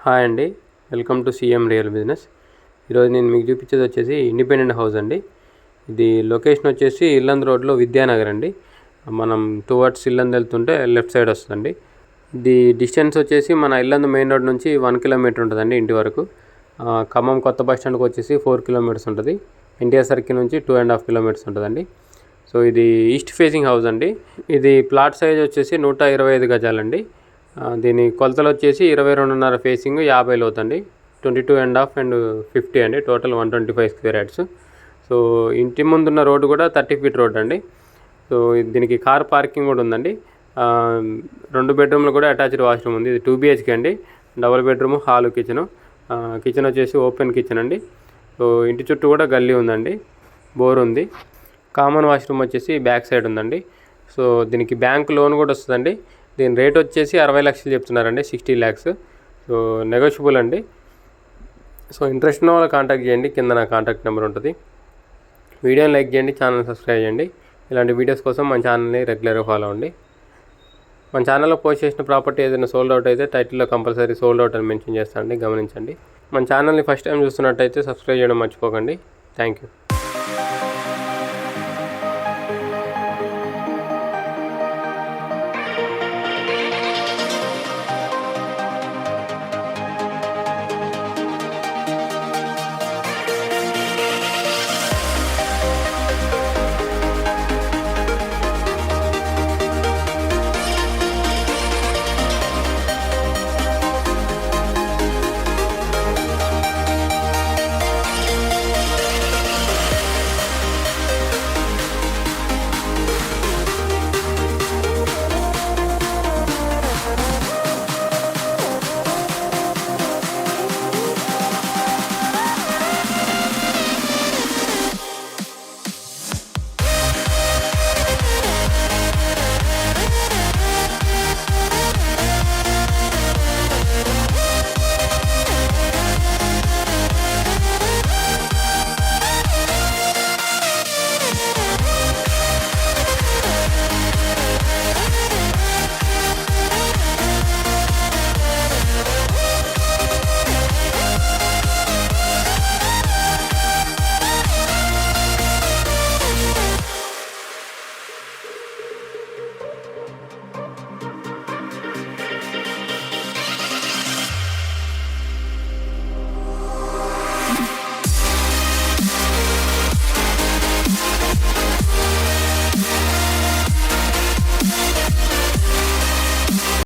Hi అండి, welcome to CM real business. ఈరోజు నేను మీకు చూపించేది వచ్చేసి ఇండిపెండెంట్ హౌస్ అండి. ఇది లొకేషన్ వచ్చేసి ఇల్లందు రోడ్లో విద్యానగర్ అండి. మనం టువర్డ్స్ ఇల్లందు వెళ్తుంటే లెఫ్ట్ సైడ్ వస్తుందండి. ఇది డిస్టెన్స్ వచ్చేసి మన ఇల్లందు మెయిన్ రోడ్ నుంచి 1 కిలోమీటర్ ఉంటుందండి ఇంటి వరకు. ఖమ్మం కొత్త బస్ స్టాండ్కి వచ్చేసి 4 కిలోమీటర్స్ ఉంటుంది. ఎన్టీఆర్ సర్కిల్ నుంచి 2.5 కిలోమీటర్స్ ఉంటుందండి. సో ఇది ఈస్ట్ ఫేసింగ్ హౌస్ అండి. ఇది ప్లాట్ సైజ్ వచ్చేసి 125 గజాలండి. దీని కొలతలు వచ్చేసి 22.5 ఫేసింగ్, 50 లోతు అండి. 22.5 అండ్ 50 అండి. Total 125 square yards. సో ఇంటి ముందున్న రోడ్డు కూడా 30 ఫీట్ రోడ్ అండి. సో దీనికి కార్ పార్కింగ్ కూడా ఉందండి. 2 బెడ్రూమ్లు కూడా అటాచ్డ్ వాష్రూమ్ ఉంది. ఇది 2 BHK అండి. Double bedroom, hall, kitchen. Kitchen వచ్చేసి ఓపెన్ కిచెన్ అండి. సో ఇంటి చుట్టూ కూడా గల్లీ ఉందండి, బోర్ ఉంది. కామన్ వాష్రూమ్ వచ్చేసి బ్యాక్ సైడ్ ఉందండి. సో దీనికి బ్యాంక్ లోన్ కూడా వస్తుందండి. దీని రేట్ వచ్చేసి 60 లక్షలు చెప్తున్నారండి, 60 lakhs. సో నెగోషియబుల్ అండి. సో ఇంట్రెస్ట్ ఉన్న వాళ్ళు కాంటాక్ట్ చేయండి, కింద నా కాంటాక్ట్ నెంబర్ ఉంటుంది. వీడియోని లైక్ చేయండి, ఛానల్ సబ్స్క్రైబ్ చేయండి. ఇలాంటి వీడియోస్ కోసం మన ఛానల్ని రెగ్యులర్గా ఫాలో అవ్వండి. మన ఛానల్లో పోస్ట్ చేసిన ప్రాపర్టీ ఏదైనా సోల్డ్ అవుట్ అయితే టైటిల్లో కంపల్సరీ సోల్డ్ అవుట్ అని మెన్షన్ చేస్తానండి, గమనించండి. మన ఛానల్ని ఫస్ట్ టైం చూస్తున్నట్టయితే సబ్స్క్రైబ్ చేయడం మర్చిపోకండి. Thank you.